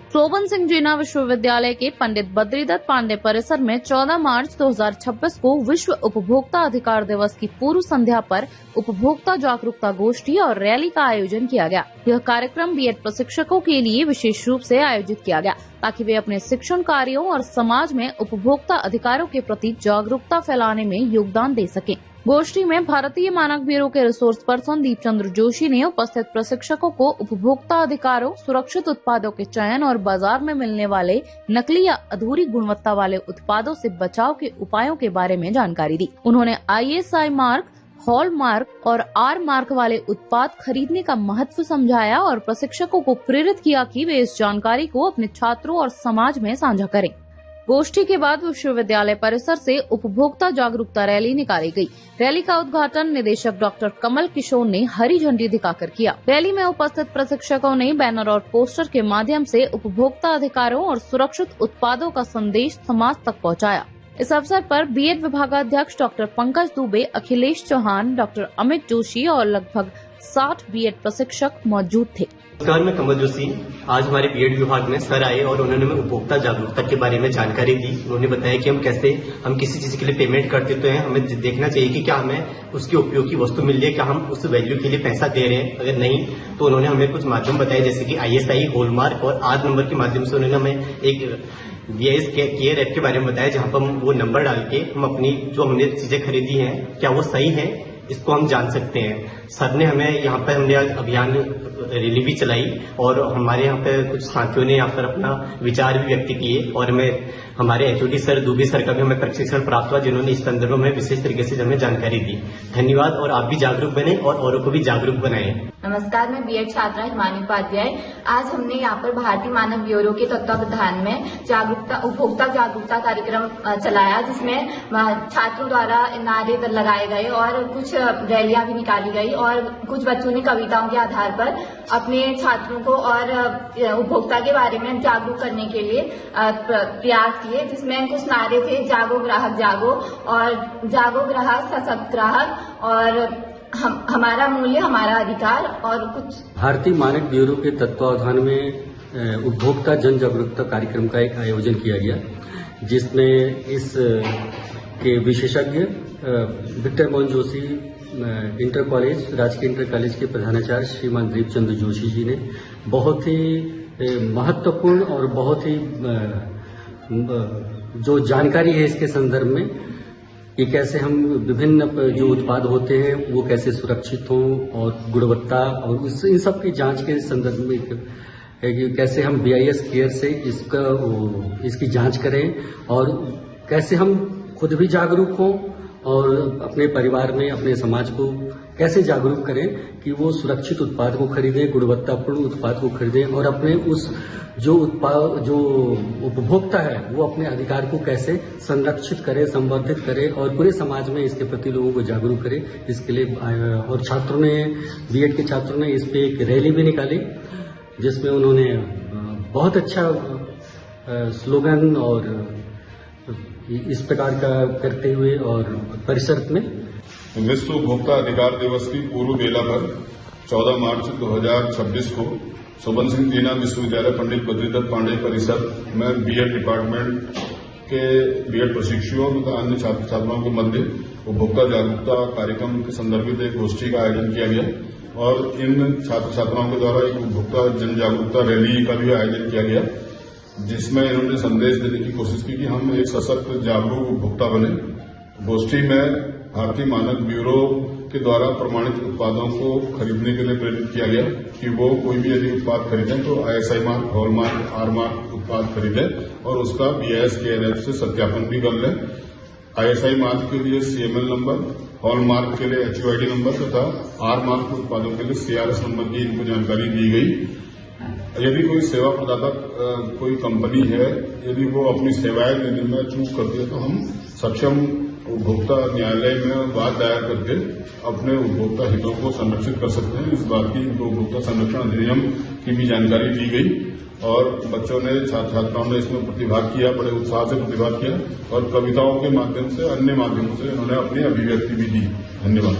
सोबन सिंह जीना विश्वविद्यालय के पंडित बद्रीदत्त पांडे परिसर में 14 मार्च 2026 को विश्व उपभोक्ता अधिकार दिवस की पूर्व संध्या पर उपभोक्ता जागरूकता गोष्ठी और रैली का आयोजन किया गया। यह कार्यक्रम बीएड प्रशिक्षकों के लिए विशेष रूप से आयोजित किया गया ताकि वे अपने शिक्षण कार्यों और समाज में उपभोक्ता अधिकारों के प्रति जागरूकता फैलाने में योगदान दे सकें। गोष्ठी में भारतीय मानक ब्यूरो के रिसोर्स पर्सन दीप चंद्र जोशी ने उपस्थित प्रशिक्षकों को उपभोक्ता अधिकारों, सुरक्षित उत्पादों के चयन और बाजार में मिलने वाले नकली या अधूरी गुणवत्ता वाले उत्पादों से बचाव के उपायों के बारे में जानकारी दी। उन्होंने ISI मार्क, हॉल मार्क और R मार्क वाले उत्पाद खरीदने का महत्व समझाया और प्रशिक्षकों को प्रेरित किया कि वे इस जानकारी को अपने छात्रों और समाज में साझा करें। गोष्ठी के बाद विश्वविद्यालय परिसर से उपभोक्ता जागरूकता रैली निकाली गई। रैली का उद्घाटन निदेशक डॉक्टर कमल किशोर ने हरी झंडी दिखाकर किया। रैली में उपस्थित प्रशिक्षकों ने बैनर और पोस्टर के माध्यम से उपभोक्ता अधिकारों और सुरक्षित उत्पादों का संदेश समाज तक पहुंचाया। इस अवसर पर बीएड विभागाध्यक्ष डॉक्टर पंकज दुबे, अखिलेश चौहान, डॉक्टर अमित जोशी और लगभग 60 बीएड प्रशिक्षक मौजूद थे। नमस्कार, मैं कमल जोशी। आज हमारे बीएड विभाग में सर आए और उन्होंने हमें उपभोक्ता जागरूकता के बारे में जानकारी दी। उन्होंने बताया कि हम किसी चीज के लिए पेमेंट करते तो हैं, हमें देखना चाहिए कि क्या हमें उसकी उपयोग की वस्तु मिल रही है, क्या हम उस वैल्यू के लिए पैसा दे रहे हैं। अगर नहीं तो उन्होंने हमें कुछ माध्यम बताए, जैसे कि ISI, हॉलमार्क और R नंबर के माध्यम से उन्होंने हमें एक VIS केयर ऐप के बारे में बताया, जहां पर हम वो नंबर डाल के हम अपनी जो हमने चीजें खरीदी हैं क्या वो सही है, इसको हम जान सकते हैं। सर ने हमें यहाँ पर हमने अभियान रैली भी चलाई और हमारे यहाँ पे कुछ साथियों ने यहाँ पर अपना विचार भी व्यक्त किए और हमारे HOD सर, दुबे सर का भी हमें प्रशिक्षण प्राप्त हुआ, जिन्होंने इस संदर्भ में विशेष तरीके से हमें जानकारी दी। धन्यवाद। और आप भी जागरूक बने और औरों को भी जागरूक बनाएं। नमस्कार, मैं बीएड छात्रा हिमानी उपाध्याय। आज हमने यहाँ पर भारतीय मानक ब्यूरो के तत्वावधान में उपभोक्ता जागरूकता कार्यक्रम चलाया, जिसमें छात्रों द्वारा नारे लगाए गए और कुछ रैलियां भी निकाली गई और कुछ बच्चों ने कविताओं के आधार पर अपने छात्रों को और उपभोक्ता के बारे में जागरूक करने के लिए प्रयास किए, जिसमें कुछ नारे थे, जागो ग्राहक जागो और जागो ग्राहक सशक्त ग्राहक और हमारा मूल्य हमारा अधिकार और कुछ। भारतीय मानक ब्यूरो के तत्वावधान में उपभोक्ता जन जागरूकता कार्यक्रम का एक आयोजन किया गया, जिसमें इस के विशेषज्ञ Victor Mohan Joshi inter college, राजकीय इंटर कॉलेज के प्रधानाचार्य श्रीमान दीप चंद्र जोशी जी ने बहुत ही महत्वपूर्ण और बहुत ही जो जानकारी है इसके संदर्भ में कि कैसे हम विभिन्न जो उत्पाद होते हैं वो कैसे सुरक्षित हों और गुणवत्ता और इन सब की जांच के संदर्भ में है कि कैसे हम BIS केयर से इसकी जांच करें और कैसे हम खुद भी जागरूक हों और अपने परिवार में, अपने समाज को कैसे जागरूक करें कि वो सुरक्षित उत्पाद को खरीदें, गुणवत्तापूर्ण उत्पाद को खरीदें और अपने उस जो उपभोक्ता है वो अपने अधिकार को कैसे संरक्षित करे, संवर्धित करे और पूरे समाज में इसके प्रति लोगों को जागरूक करे। इसके लिए और छात्रों ने, बीएड के छात्रों ने इस पे एक रैली भी निकाली, जिसमें उन्होंने बहुत अच्छा स्लोगन और इस प्रकार का करते हुए और परिसर में विश्व उपभोक्ता अधिकार दिवस की पूर्व बेला पर 14 मार्च 2026 को सोबन सिंह जीना विश्वविद्यालय पंडित बद्रीदत्त पांडे परिसर में बीएड डिपार्टमेंट के बीएड प्रशिक्षुओं तथा अन्य छात्र छात्राओं के मध्य उपभोक्ता जागरूकता कार्यक्रम के संदर्भित एक गोष्ठी का आयोजन किया गया और इन छात्र छात्राओं के द्वारा एक उपभोक्ता जन जागरूकता रैली का भी आयोजन किया गया, जिसमें इन्होंने संदेश देने की कोशिश की कि हम एक सशक्त जागरूक उपभोक्ता बने। गोष्ठी में भारतीय मानक ब्यूरो के द्वारा प्रमाणित उत्पादों को खरीदने के लिए प्रेरित किया गया कि वो कोई भी यदि उत्पाद खरीदें तो ISI mark, hall mark, R mark उत्पाद खरीदें और उसका BIS केयर ऐप से सत्यापन भी कर लें। ISI मार्क के लिए CML नंबर, हॉल मार्क के लिए HUID नंबर तथा R मार्क उत्पादों के लिए CRS नंबर की इनको जानकारी दी गई। यदि कोई सेवा प्रदाता कोई कंपनी है, यदि वो अपनी सेवाएं देने में चूक करती है तो हम सक्षम उपभोक्ता न्यायालय में बात दायर करके अपने उपभोक्ता हितों को संरक्षित कर सकते हैं। इस बात की इनको उपभोक्ता संरक्षण अधिनियम की भी जानकारी दी गई और बच्चों ने, छात्र छात्राओं ने इसमें प्रतिभाग किया, बड़े उत्साह से प्रतिभाग किया और कविताओं के माध्यम से, अन्य माध्यमों से इन्होंने अपनी अभिव्यक्ति भी दी। धन्यवाद।